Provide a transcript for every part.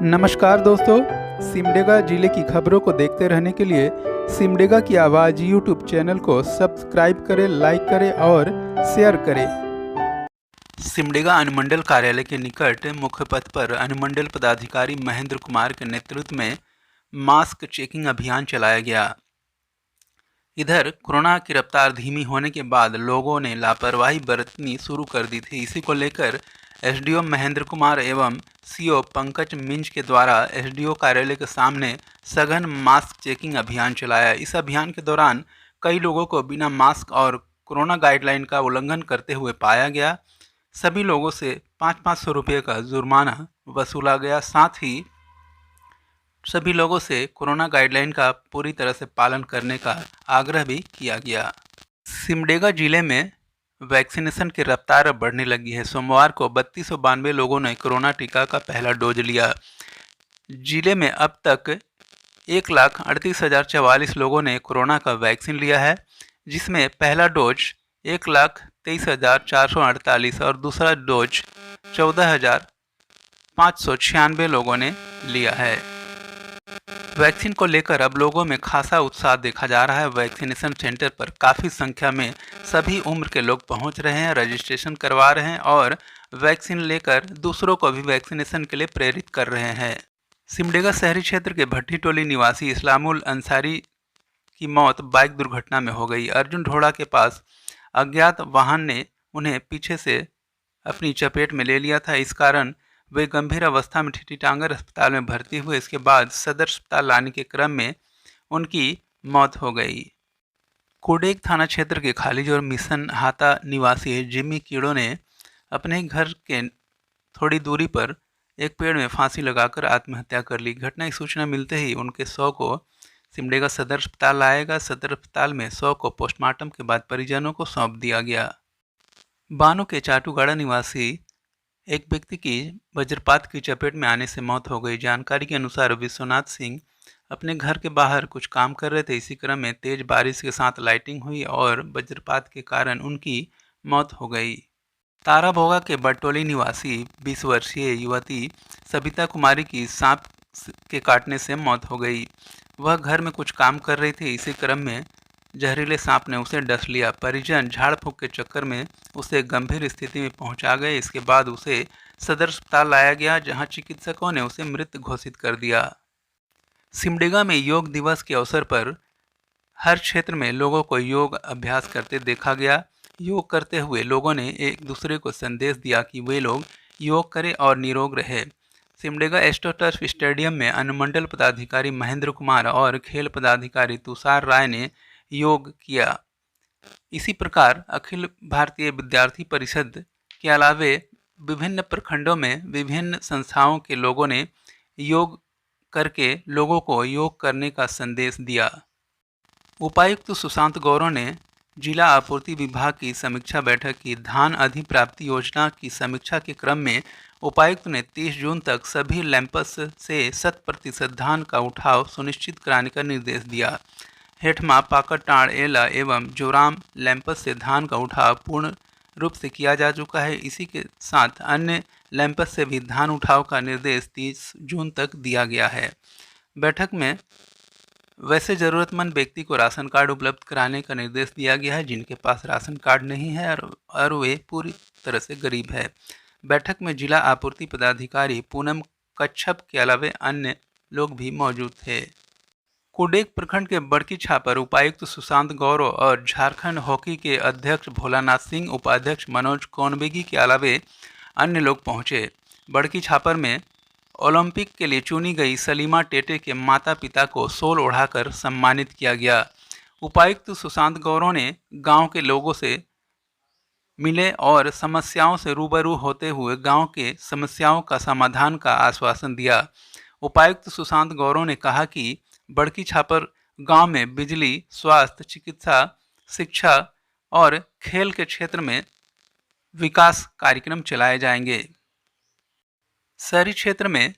नमस्कार दोस्तों, सिमडेगा जिले की खबरों को देखते रहने के लिए सिमडेगा की आवाज़ यूट्यूब चैनल को सब्सक्राइब करें, लाइक करें और शेयर करें। सिमडेगा अनुमंडल कार्यालय के निकट मुख्य पथ पर अनुमंडल पदाधिकारी महेंद्र कुमार के नेतृत्व में मास्क चेकिंग अभियान चलाया गया। इधर कोरोना की रफ्तार धीमी होने के बाद लोगों ने लापरवाही बरतनी शुरू कर दी थी। इसी को लेकर एसडीओ महेंद्र कुमार एवं सीओ पंकज मिंज के द्वारा एसडीओ कार्यालय के सामने सघन मास्क चेकिंग अभियान चलाया। इस अभियान के दौरान कई लोगों को बिना मास्क और कोरोना गाइडलाइन का उल्लंघन करते हुए पाया गया। सभी लोगों से 500 रुपये का जुर्माना वसूला गया। साथ ही सभी लोगों से कोरोना गाइडलाइन का पूरी तरह से पालन करने का आग्रह भी किया गया। सिमडेगा जिले में वैक्सीनेशन की रफ्तार अब बढ़ने लगी है। सोमवार को 3292 लोगों ने कोरोना टीका का पहला डोज लिया। जिले में अब तक 1,38,044 लोगों ने कोरोना का वैक्सीन लिया है, जिसमें पहला डोज 1,23,448 और दूसरा डोज 14,596 लोगों ने लिया है। वैक्सीन को लेकर अब लोगों में खासा उत्साह देखा जा रहा है। वैक्सीनेशन सेंटर पर काफ़ी संख्या में सभी उम्र के लोग पहुंच रहे हैं, रजिस्ट्रेशन करवा रहे हैं और वैक्सीन लेकर दूसरों को भी वैक्सीनेशन के लिए प्रेरित कर रहे हैं। सिमडेगा शहरी क्षेत्र के भट्टी टोली निवासी इस्लामुल अंसारी की मौत बाइक दुर्घटना में हो गई। अर्जुन ढोड़ा के पास अज्ञात वाहन ने उन्हें पीछे से अपनी चपेट में ले लिया था। इस कारण वे गंभीर अवस्था में टिटीटांगर अस्पताल में भर्ती हुए। इसके बाद सदर अस्पताल लाने के क्रम में उनकी मौत हो गई। कुडेग थाना क्षेत्र के खालिज और मिशन हाता निवासी जिम्मी कीड़ो ने अपने घर के थोड़ी दूरी पर एक पेड़ में फांसी लगाकर आत्महत्या कर ली। घटना की सूचना मिलते ही उनके शव को सिमडेगा सदर अस्पताल लाया गया। सदर अस्पताल में शव को पोस्टमार्टम के बाद परिजनों को सौंप दिया गया। बानो के चाटूगाड़ा निवासी एक व्यक्ति की वज्रपात की चपेट में आने से मौत हो गई। जानकारी के अनुसार विश्वनाथ सिंह अपने घर के बाहर कुछ काम कर रहे थे। इसी क्रम में तेज बारिश के साथ लाइटिंग हुई और वज्रपात के कारण उनकी मौत हो गई। ताराभोगा के बटोली निवासी 20 वर्षीय युवती सबिता कुमारी की सांप के काटने से मौत हो गई। वह घर में कुछ काम कर रही थी। इसी क्रम में जहरीले सांप ने उसे डस लिया। परिजन झाड़ फूंक के चक्कर में उसे गंभीर स्थिति में पहुंचा गए। इसके बाद उसे सदर अस्पताल लाया गया, जहां चिकित्सकों ने उसे मृत घोषित कर दिया। सिमडेगा में योग दिवस के अवसर पर हर क्षेत्र में लोगों को योग अभ्यास करते देखा गया। योग करते हुए लोगों ने एक दूसरे को संदेश दिया कि वे लोग योग करें और निरोग रहे। सिमडेगा एस्ट्रोटर्फ स्टेडियम में अनुमंडल पदाधिकारी महेंद्र कुमार और खेल पदाधिकारी तुषार राय ने योग किया। इसी प्रकार अखिल भारतीय विद्यार्थी परिषद के अलावे विभिन्न प्रखंडों में विभिन्न संस्थाओं के लोगों ने योग करके लोगों को योग करने का संदेश दिया। उपायुक्त सुशांत गौरव ने जिला आपूर्ति विभाग की समीक्षा बैठक की। धान अधिप्राप्ति योजना की समीक्षा के क्रम में उपायुक्त ने 30 जून तक सभी लैंपस से 100% धान का उठाव सुनिश्चित कराने का निर्देश दिया। हेठमा, पाकड़टांड़, एला एवं जोराम लैंपस से धान का उठाव पूर्ण रूप से किया जा चुका है। इसी के साथ अन्य लैंपस से भी धान उठाव का निर्देश 30 जून तक दिया गया है। बैठक में वैसे ज़रूरतमंद व्यक्ति को राशन कार्ड उपलब्ध कराने का निर्देश दिया गया है जिनके पास राशन कार्ड नहीं है और वे पूरी तरह से गरीब है। बैठक में जिला आपूर्ति पदाधिकारी पूनम कच्छप के अलावे अन्य लोग भी मौजूद थे। कुडेग प्रखंड के बड़की छापर उपायुक्त सुशांत गौरव और झारखंड हॉकी के अध्यक्ष भोलानाथ सिंह, उपाध्यक्ष मनोज कौनबेगी के अलावे अन्य लोग पहुंचे। बड़की छापर में ओलंपिक के लिए चुनी गई सलीमा टेटे के माता पिता को शॉल ओढ़ाकर सम्मानित किया गया। उपायुक्त सुशांत गौरव ने गांव के लोगों से मिले और समस्याओं से रूबरू होते हुए गांव के समस्याओं का समाधान का आश्वासन दिया। उपायुक्त सुशांत गौरव ने कहा कि बड़की छापर गांव में बिजली, स्वास्थ्य, चिकित्सा, शिक्षा और खेल के क्षेत्र में विकास कार्यक्रम चलाए जाएंगे। शहरी क्षेत्र में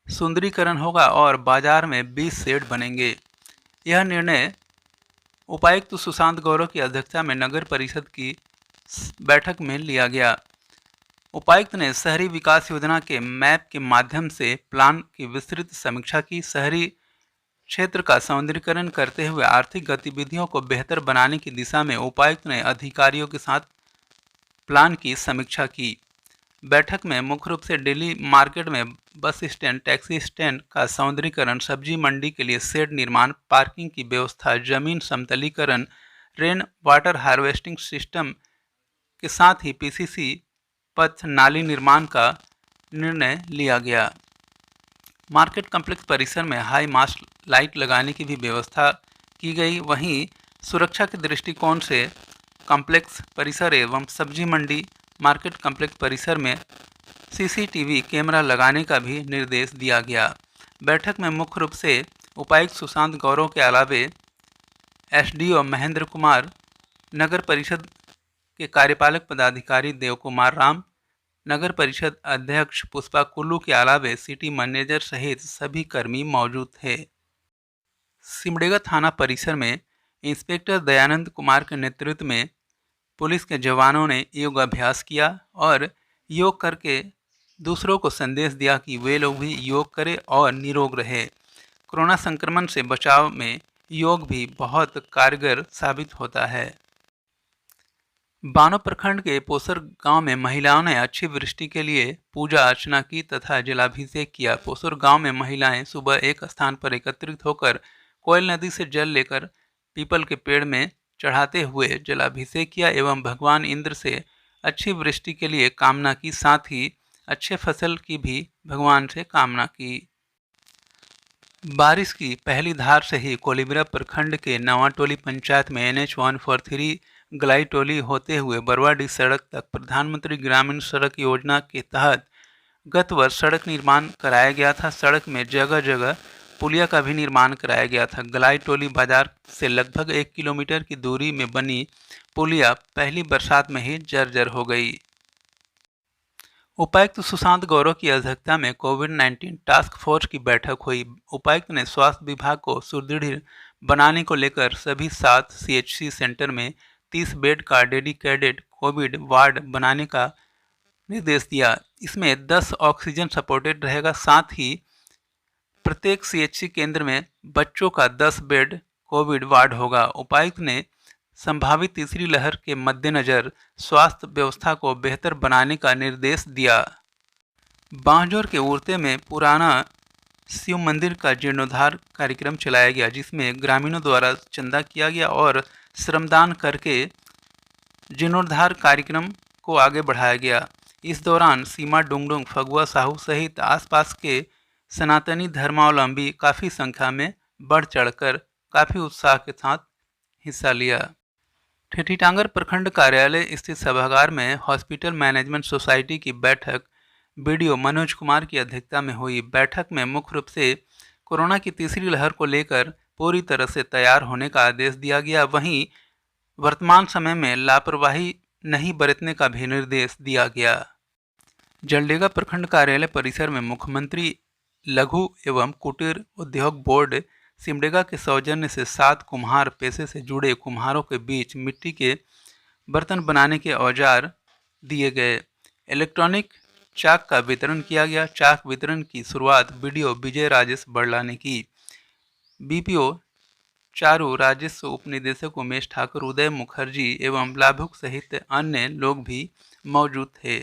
सुंदरीकरण होगा और बाजार में 20 शेड बनेंगे। यह निर्णय उपायुक्त सुशांत गौरव की अध्यक्षता में नगर परिषद की बैठक में लिया गया। उपायुक्त ने शहरी विकास योजना के मैप के माध्यम से प्लान की विस्तृत समीक्षा की। शहरी क्षेत्र का सौंदर्यीकरण करते हुए आर्थिक गतिविधियों को बेहतर बनाने की दिशा में उपायुक्त ने अधिकारियों के साथ प्लान की समीक्षा की। बैठक में मुख्य रूप से डेली मार्केट में बस स्टैंड, टैक्सी स्टैंड का सौंदर्यीकरण, सब्जी मंडी के लिए शेड निर्माण, पार्किंग की व्यवस्था, जमीन समतलीकरण, रेन वाटर हार्वेस्टिंग सिस्टम के साथ ही पीसीसी पथ नाली निर्माण का निर्णय लिया गया। मार्केट कॉम्प्लेक्स परिसर में हाई मास्ट लाइट लगाने की भी व्यवस्था की गई। वहीं सुरक्षा के दृष्टिकोण से कॉम्प्लेक्स परिसर एवं सब्जी मंडी मार्केट कॉम्प्लेक्स परिसर में सीसीटीवी कैमरा लगाने का भी निर्देश दिया गया। बैठक में मुख्य रूप से उपायुक्त सुशांत गौरव के अलावे एसडीओ महेंद्र कुमार, नगर परिषद के कार्यपालक पदाधिकारी देव कुमार राम, नगर परिषद अध्यक्ष पुष्पा कुल्लू के अलावे सिटी मैनेजर सहित सभी कर्मी मौजूद थे। सिमडेगा थाना परिसर में इंस्पेक्टर दयानंद कुमार के नेतृत्व में पुलिस के जवानों ने योग अभ्यास किया और योग करके दूसरों को संदेश दिया कि वे लोग भी योग करें और निरोग रहे। कोरोना संक्रमण से बचाव में योग भी बहुत कारगर साबित होता है। बानो प्रखंड के पोसर गांव में महिलाओं ने अच्छी वृष्टि के लिए पूजा अर्चना की तथा जलाभिषेक किया। पोसर गांव में महिलाएं सुबह एक स्थान पर एकत्रित होकर कोयल नदी से जल लेकर पीपल के पेड़ में चढ़ाते हुए जलाभिषेक किया एवं भगवान इंद्र से अच्छी वृष्टि के लिए कामना की, साथ ही अच्छे फसल की भी भगवान से कामना की। बारिश की पहली धार से ही कोलिब्रा प्रखंड के नवाटोली पंचायत में NH-143 गलाई टोली होते हुए बरवाडी सड़क तक प्रधानमंत्री ग्रामीण सड़क योजना के तहत गत वर्ष सड़क निर्माण कराया गया था। सड़क में जगह जगह पुलिया का भी निर्माण कराया गया था। गलाई टोली बाजार से लगभग 1 किलोमीटर की दूरी में बनी पुलिया पहली बरसात में ही जर्जर हो गई। उपायुक्त सुशांत गौरव की अध्यक्षता में कोविड-19 टास्क फोर्स की बैठक हुई। उपायुक्त ने स्वास्थ्य विभाग को सुदृढ़ बनाने को लेकर सभी 7 CHC सेंटर में 30 बेड का डेडिकेटेड कोविड वार्ड बनाने का निर्देश दिया। इसमें 10 ऑक्सीजन सपोर्टेड रहेगा, साथ ही प्रत्येक CHC केंद्र में बच्चों का 10 बेड कोविड वार्ड होगा। उपायुक्त ने संभावित तीसरी लहर के मद्देनजर स्वास्थ्य व्यवस्था को बेहतर बनाने का निर्देश दिया। बांजोर के उरते में पुराना शिव मंदिर का जीर्णोद्धार कार्यक्रम चलाया गया, जिसमें ग्रामीणों द्वारा चंदा किया गया और श्रमदान करके जीर्णोद्धार कार्यक्रम को आगे बढ़ाया गया। इस दौरान सीमा डुंगडुंग, फगुआ साहू सहित आसपास के सनातनी धर्मावलंबी काफ़ी संख्या में बढ़ चढ़कर काफ़ी उत्साह के साथ हिस्सा लिया। ठेठीटांगर प्रखंड कार्यालय स्थित सभागार में हॉस्पिटल मैनेजमेंट सोसाइटी की बैठक बीडीओ मनोज कुमार की अध्यक्षता में हुई। बैठक में मुख्य रूप से कोरोना की तीसरी लहर को लेकर पूरी तरह से तैयार होने का आदेश दिया गया। वहीं वर्तमान समय में लापरवाही नहीं बरतने का भी निर्देश दिया गया। जलडेगा प्रखंड कार्यालय परिसर में मुख्यमंत्री लघु एवं कुटीर उद्योग बोर्ड सिमडेगा के सौजन्य से 7 कुम्हार पेशे से जुड़े कुम्हारों के बीच मिट्टी के बर्तन बनाने के औजार दिए गए। इलेक्ट्रॉनिक चाक का वितरण किया गया। चाक वितरण की शुरुआत बीडीओ विजय राजेश बड़ला ने की। बीपीओ चारू, राजस्व उपनिदेशक उमेश ठाकुर, उदय मुखर्जी एवं लाभुक सहित अन्य लोग भी मौजूद थे।